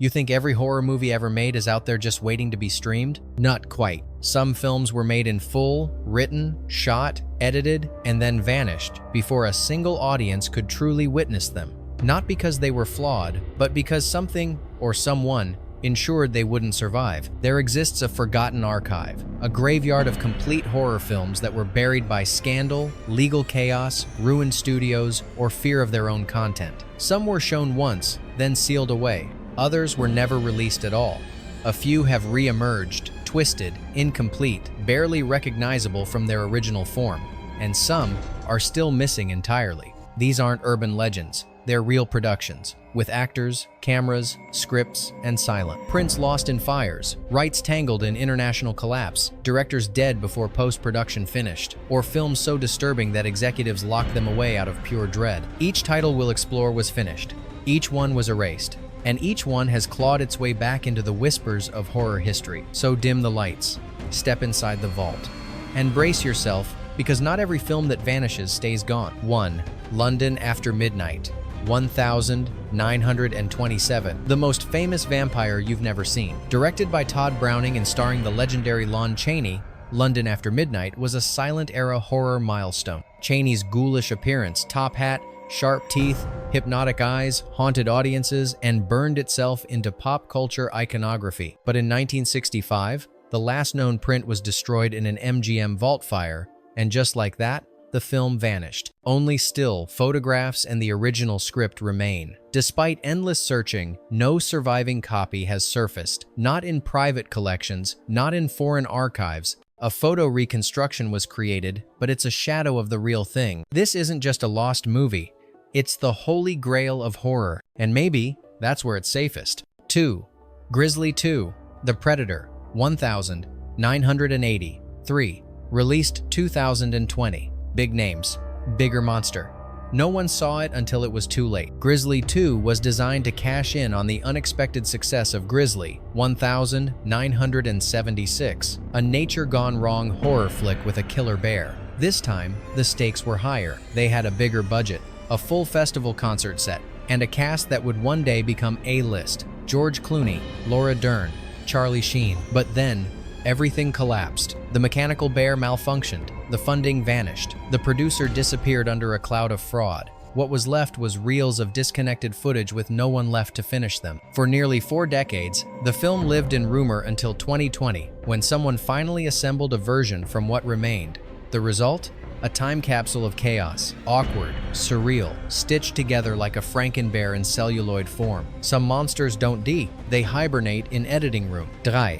You think every horror movie ever made is out there just waiting to be streamed? Not quite. Some films were made in full, written, shot, edited, and then vanished before a single audience could truly witness them. Not because they were flawed, but because something or someone ensured they wouldn't survive. There exists a forgotten archive, a graveyard of complete horror films that were buried by scandal, legal chaos, ruined studios, or fear of their own content. Some were shown once, then sealed away. Others were never released at all. A few have re-emerged, twisted, incomplete, barely recognizable from their original form, and some are still missing entirely. These aren't urban legends. They're real productions, with actors, cameras, scripts, and silent. Prints lost in fires, rights tangled in international collapse, directors dead before post-production finished, or films so disturbing that executives locked them away out of pure dread. Each title we'll explore was finished. Each one was erased. And each one has clawed its way back into the whispers of horror history. So dim the lights, step inside the vault, and brace yourself, because not every film that vanishes stays gone. 1. London After Midnight, 1927, the most famous vampire you've never seen. Directed by Todd Browning and starring the legendary Lon Chaney, London After Midnight was a silent-era horror milestone. Chaney's ghoulish appearance, top hat, sharp teeth, hypnotic eyes, haunted audiences, and burned itself into pop culture iconography. But in 1965, the last known print was destroyed in an MGM vault fire, and just like that, the film vanished. Only still photographs and the original script remain. Despite endless searching, no surviving copy has surfaced. Not in private collections, not in foreign archives. A photo reconstruction was created, but it's a shadow of the real thing. This isn't just a lost movie. It's the holy grail of horror, and maybe that's where it's safest. 2. Grizzly 2, The Predator, 1980. 3. Released 2020. Big names, bigger monster. No one saw it until it was too late. Grizzly 2 was designed to cash in on the unexpected success of Grizzly, 1976, a nature-gone-wrong horror flick with a killer bear. This time, the stakes were higher. They had a bigger budget, a full festival concert set, and a cast that would one day become A-list. George Clooney, Laura Dern, Charlie Sheen. But then, everything collapsed. The mechanical bear malfunctioned. The funding vanished. The producer disappeared under a cloud of fraud. What was left was reels of disconnected footage with no one left to finish them. For nearly 4 decades, the film lived in rumor until 2020, when someone finally assembled a version from what remained. The result? A time capsule of chaos, awkward, surreal, stitched together like a Frankenbear in celluloid form. Some monsters don't die, they hibernate in editing room. 3.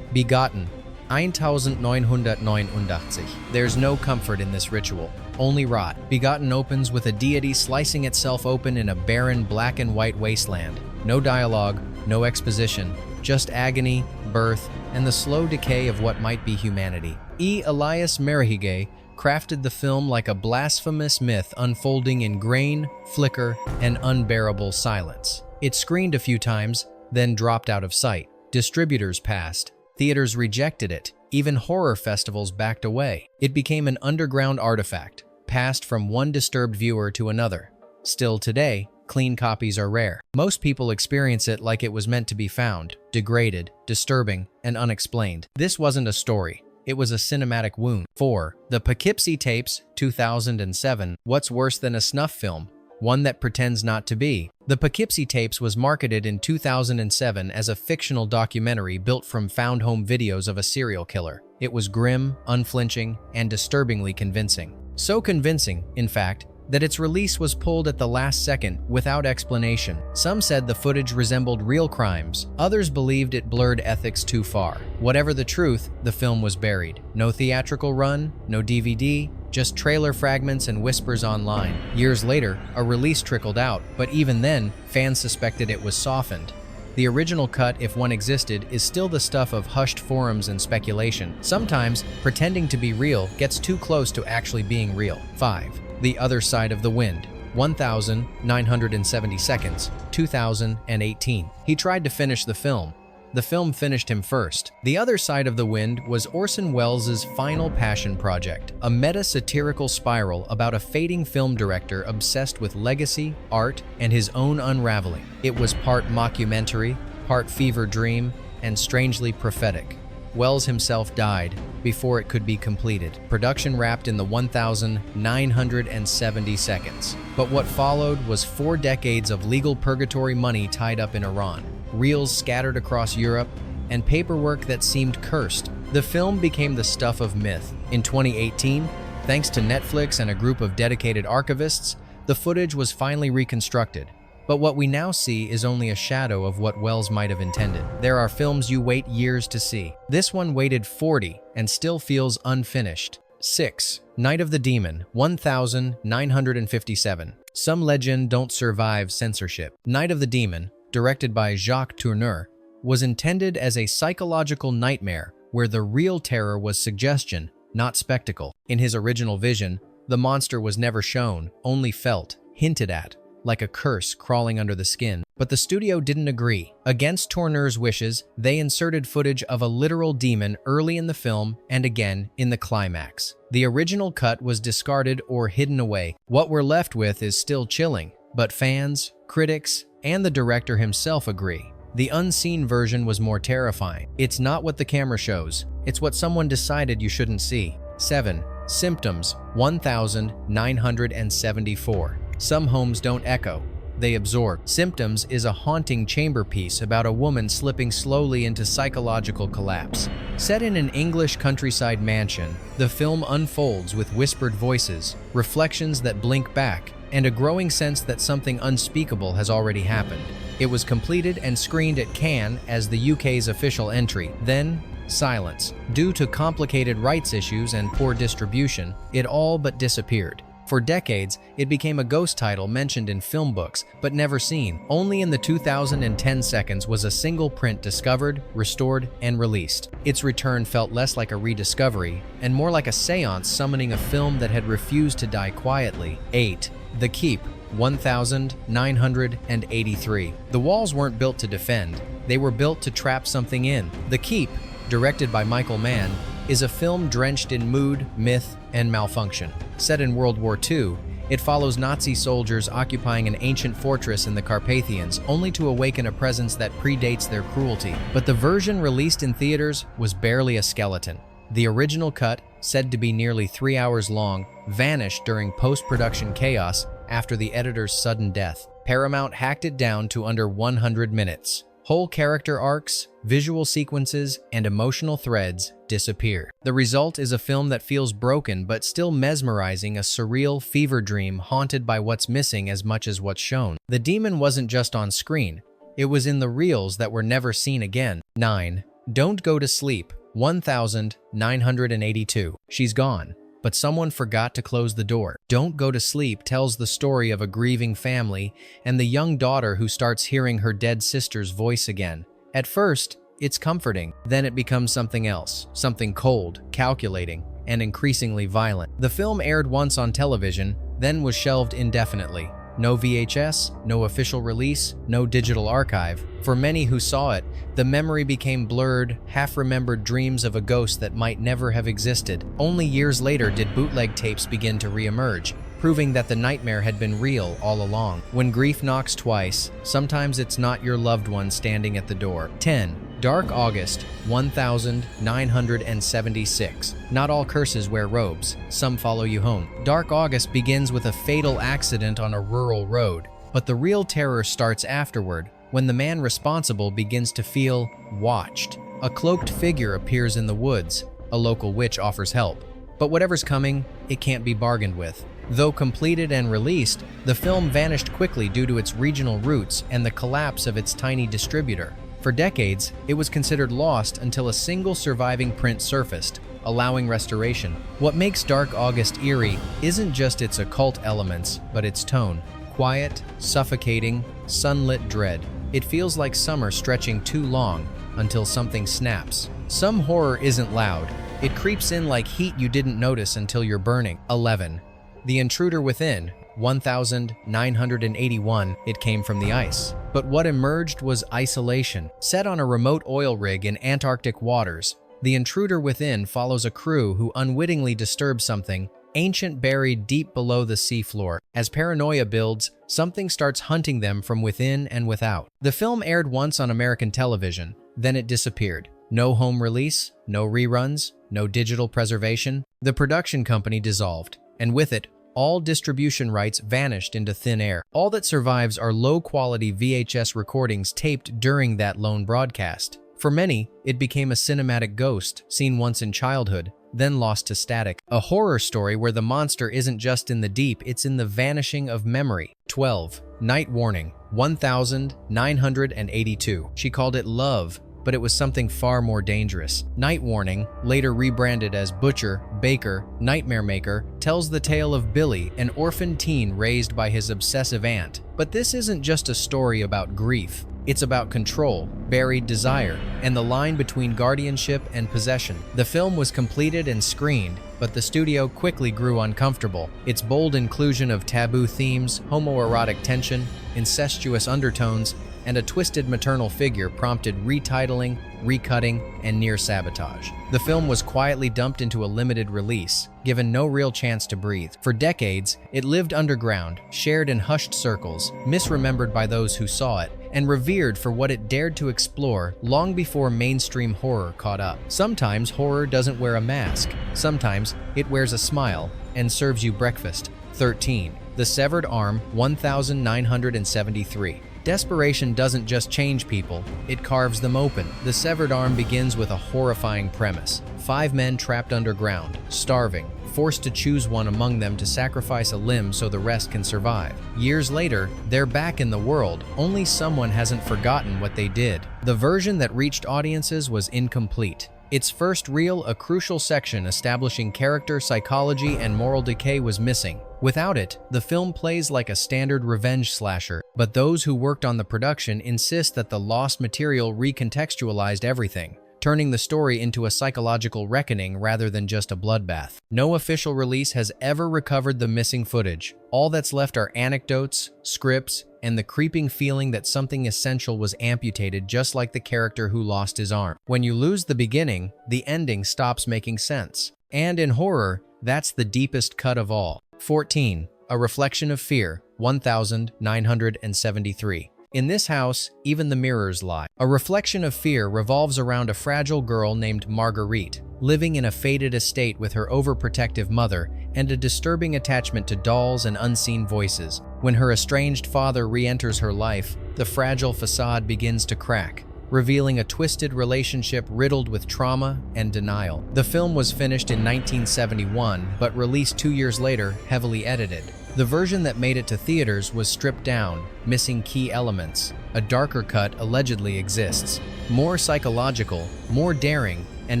Begotten, 1989. There's no comfort in this ritual, only rot. Begotten opens with a deity slicing itself open in a barren black and white wasteland. No dialogue, no exposition, just agony, birth, and the slow decay of what might be humanity. Elias Merihige crafted the film like a blasphemous myth unfolding in grain, flicker, and unbearable silence. It screened a few times, then dropped out of sight. Distributors passed. Theaters rejected it. Even horror festivals backed away. It became an underground artifact, passed from one disturbed viewer to another. Still today, clean copies are rare. Most people experience it like it was meant to be found, degraded, disturbing, and unexplained. This wasn't a story. It was a cinematic wound. 4. The Poughkeepsie Tapes, 2007. What's worse than a snuff film? One that pretends not to be. The Poughkeepsie Tapes was marketed in 2007 as a fictional documentary built from found home videos of a serial killer. It was grim, unflinching, and disturbingly convincing. So convincing, in fact, that its release was pulled at the last second without explanation. Some said the footage resembled real crimes. Others believed it blurred ethics too far. Whatever the truth, the film was buried. No theatrical run, no DVD, just trailer fragments and whispers online. Years later, a release trickled out, but even then, fans suspected it was softened. The original cut, if one existed, is still the stuff of hushed forums and speculation. Sometimes, pretending to be real gets too close to actually being real. 5. The Other Side of the Wind, 1970 seconds, 2018. He tried to finish the film. The film finished him first. The Other Side of the Wind was Orson Welles' final passion project, a meta-satirical spiral about a fading film director obsessed with legacy, art, and his own unraveling. It was part mockumentary, part fever dream, and strangely prophetic. Wells himself died before it could be completed. Production wrapped in the 1,970 seconds. But what followed was 4 decades of legal purgatory money tied up in Iran, reels scattered across Europe, and paperwork that seemed cursed. The film became the stuff of myth. In 2018, thanks to Netflix and a group of dedicated archivists, the footage was finally reconstructed. But what we now see is only a shadow of what Wells might have intended. There are films you wait years to see. This one waited 40 and still feels unfinished. 6. Night of the Demon, 1957. Some legend don't survive censorship. Night of the Demon, directed by Jacques Tourneur, was intended as a psychological nightmare where the real terror was suggestion, not spectacle. In his original vision, the monster was never shown, only felt, hinted at, like a curse crawling under the skin. But the studio didn't agree. Against Tourneur's wishes, they inserted footage of a literal demon early in the film and again in the climax. The original cut was discarded or hidden away. What we're left with is still chilling, but fans, critics, and the director himself agree. The unseen version was more terrifying. It's not what the camera shows, it's what someone decided you shouldn't see. 7. Symptoms, 1974. Some homes don't echo, they absorb. Symptoms is a haunting chamber piece about a woman slipping slowly into psychological collapse. Set in an English countryside mansion, the film unfolds with whispered voices, reflections that blink back, and a growing sense that something unspeakable has already happened. It was completed and screened at Cannes as the UK's official entry. Then, silence. Due to complicated rights issues and poor distribution, it all but disappeared. For decades, it became a ghost title mentioned in film books, but never seen. Only in the 2010 seconds was a single print discovered, restored, and released. Its return felt less like a rediscovery, and more like a seance summoning a film that had refused to die quietly. 8. The Keep, 1983. The walls weren't built to defend, they were built to trap something in. The Keep, directed by Michael Mann, is a film drenched in mood, myth, and malfunction. Set in World War II, it follows Nazi soldiers occupying an ancient fortress in the Carpathians, only to awaken a presence that predates their cruelty. But the version released in theaters was barely a skeleton. The original cut, said to be nearly 3 hours long, vanished during post-production chaos after the editor's sudden death. Paramount hacked it down to under 100 minutes. Whole character arcs, visual sequences, and emotional threads disappear. The result is a film that feels broken but still mesmerizing, a surreal fever dream haunted by what's missing as much as what's shown. The demon wasn't just on screen, it was in the reels that were never seen again. 9. Don't Go to Sleep, 1982. She's gone, but someone forgot to close the door. Don't Go to Sleep tells the story of a grieving family and the young daughter who starts hearing her dead sister's voice again. At first, it's comforting. Then it becomes something else, something cold, calculating, and increasingly violent. The film aired once on television, then was shelved indefinitely. No VHS, no official release, no digital archive. For many who saw it, the memory became blurred, half-remembered dreams of a ghost that might never have existed. Only years later did bootleg tapes begin to re-emerge, proving that the nightmare had been real all along. When grief knocks twice, sometimes it's not your loved one standing at the door. 10. Dark August, 1976. Not all curses wear robes, some follow you home. Dark August begins with a fatal accident on a rural road, but the real terror starts afterward, when the man responsible begins to feel watched. A cloaked figure appears in the woods, a local witch offers help. But whatever's coming, it can't be bargained with. Though completed and released, the film vanished quickly due to its regional roots and the collapse of its tiny distributor. For decades, it was considered lost until a single surviving print surfaced, allowing restoration. What makes Dark August eerie isn't just its occult elements, but its tone. Quiet, suffocating, sunlit dread. It feels like summer stretching too long until something snaps. Some horror isn't loud. It creeps in like heat you didn't notice until you're burning. 11. The Intruder Within, 1981. It came from the ice. But what emerged was isolation. Set on a remote oil rig in Antarctic waters, The Intruder Within follows a crew who unwittingly disturb something ancient buried deep below the seafloor. As paranoia builds, something starts hunting them from within and without. The film aired once on American television, then it disappeared. No home release, no reruns, no digital preservation. The production company dissolved, and with it, all distribution rights vanished into thin air. All that survives are low-quality VHS recordings taped during that lone broadcast. For many, it became a cinematic ghost, seen once in childhood, then lost to static. A horror story where the monster isn't just in the deep, it's in the vanishing of memory. 12. Night Warning, 1982. She called it love, but it was something far more dangerous. Night Warning, later rebranded as Butcher, Baker, Nightmare Maker, tells the tale of Billy, an orphan teen raised by his obsessive aunt. But this isn't just a story about grief. It's about control, buried desire, and the line between guardianship and possession. The film was completed and screened, but the studio quickly grew uncomfortable. Its bold inclusion of taboo themes, homoerotic tension, incestuous undertones, and a twisted maternal figure prompted retitling, recutting, and near sabotage. The film was quietly dumped into a limited release, given no real chance to breathe. For decades, it lived underground, shared in hushed circles, misremembered by those who saw it, and revered for what it dared to explore long before mainstream horror caught up. Sometimes horror doesn't wear a mask. Sometimes it wears a smile and serves you breakfast. 13. The Severed Arm, 1973. Desperation doesn't just change people, it carves them open. The Severed Arm begins with a horrifying premise. 5 men trapped underground, starving, forced to choose one among them to sacrifice a limb so the rest can survive. Years later, they're back in the world, only someone hasn't forgotten what they did. The version that reached audiences was incomplete. Its first reel, a crucial section establishing character, psychology, and moral decay, was missing. Without it, the film plays like a standard revenge slasher, but those who worked on the production insist that the lost material recontextualized everything, turning the story into a psychological reckoning rather than just a bloodbath. No official release has ever recovered the missing footage. All that's left are anecdotes, scripts, and the creeping feeling that something essential was amputated, just like the character who lost his arm. When you lose the beginning, the ending stops making sense. And in horror, that's the deepest cut of all. 14. A Reflection of Fear, 1973. In this house, even the mirrors lie. A Reflection of Fear revolves around a fragile girl named Marguerite, living in a faded estate with her overprotective mother and a disturbing attachment to dolls and unseen voices. When her estranged father re-enters her life, the fragile facade begins to crack, revealing a twisted relationship riddled with trauma and denial. The film was finished in 1971, but released 2 years later, heavily edited. The version that made it to theaters was stripped down, missing key elements. A darker cut allegedly exists, more psychological, more daring, and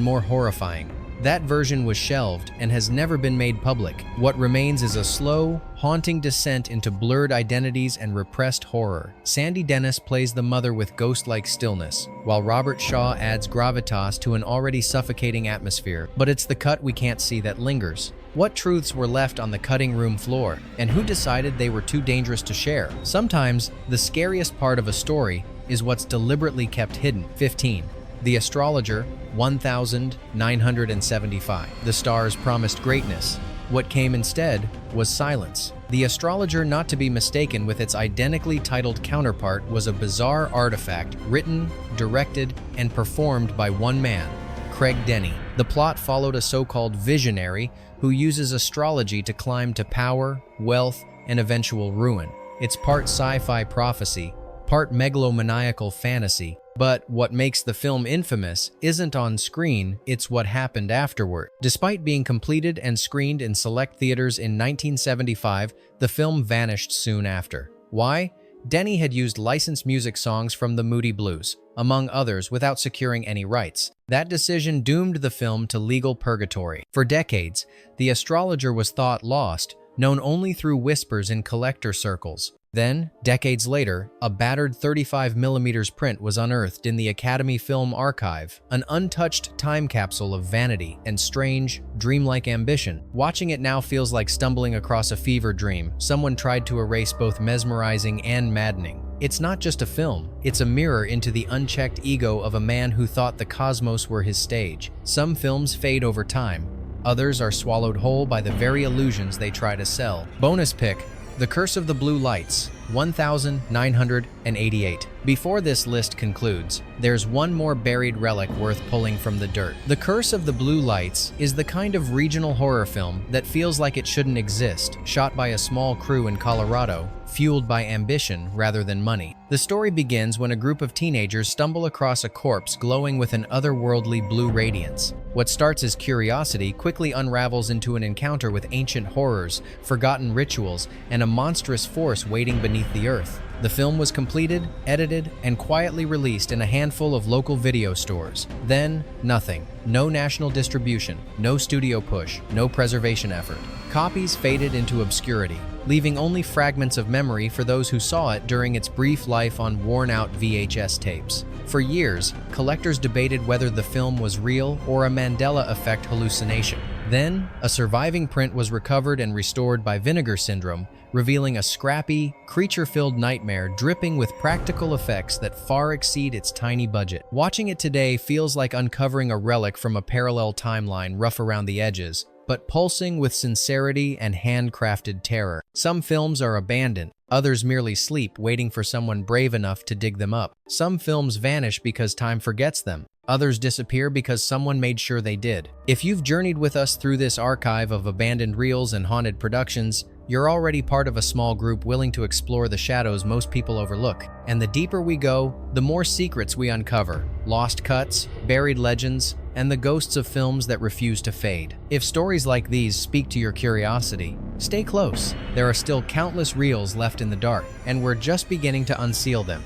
more horrifying. That version was shelved and has never been made public. What remains is a slow, haunting descent into blurred identities and repressed horror. Sandy Dennis plays the mother with ghost-like stillness, while Robert Shaw adds gravitas to an already suffocating atmosphere. But it's the cut we can't see that lingers. What truths were left on the cutting room floor, and who decided they were too dangerous to share? Sometimes, the scariest part of a story is what's deliberately kept hidden. 15. The Astrologer, 1975. The stars promised greatness. What came instead was silence. The Astrologer, not to be mistaken with its identically titled counterpart, was a bizarre artifact written, directed, and performed by one man, Craig Denny. The plot followed a so-called visionary who uses astrology to climb to power, wealth, and eventual ruin. It's part sci-fi prophecy, part megalomaniacal fantasy. But what makes the film infamous isn't on screen, it's what happened afterward. Despite being completed and screened in select theaters in 1975, the film vanished soon after. Why? Denny had used licensed music songs from the Moody Blues, among others, without securing any rights. That decision doomed the film to legal purgatory. For decades, The Astrologer was thought lost, known only through whispers in collector circles. Then, decades later, a battered 35mm print was unearthed in the Academy Film Archive, an untouched time capsule of vanity and strange, dreamlike ambition. Watching it now feels like stumbling across a fever dream. Someone tried to erase both mesmerizing and maddening. It's not just a film, it's a mirror into the unchecked ego of a man who thought the cosmos were his stage. Some films fade over time, Others are swallowed whole by the very illusions they try to sell. Bonus pick: The Curse of the Blue Lights, 1988. Before this list concludes, there's one more buried relic worth pulling from the dirt. The Curse of the Blue Lights is the kind of regional horror film that feels like it shouldn't exist, shot by a small crew in Colorado, fueled by ambition rather than money. The story begins when a group of teenagers stumble across a corpse glowing with an otherworldly blue radiance. What starts as curiosity quickly unravels into an encounter with ancient horrors, forgotten rituals, and a monstrous force waiting beneath the earth. The film was completed, edited, and quietly released in a handful of local video stores. Then, nothing. No national distribution, no studio push, no preservation effort. Copies faded into obscurity, leaving only fragments of memory for those who saw it during its brief life on worn-out VHS tapes. For years, collectors debated whether the film was real or a Mandela effect hallucination. Then, a surviving print was recovered and restored by Vinegar Syndrome, revealing a scrappy, creature-filled nightmare dripping with practical effects that far exceed its tiny budget. Watching it today feels like uncovering a relic from a parallel timeline rough around the edges, but pulsing with sincerity and handcrafted terror. Some films are abandoned, others merely sleep, waiting for someone brave enough to dig them up. Some films vanish because time forgets them. Others disappear because someone made sure they did. If you've journeyed with us through this archive of abandoned reels and haunted productions, you're already part of a small group willing to explore the shadows most people overlook. And the deeper we go, the more secrets we uncover. Lost cuts, buried legends, and the ghosts of films that refuse to fade. If stories like these speak to your curiosity, stay close. There are still countless reels left in the dark, and we're just beginning to unseal them.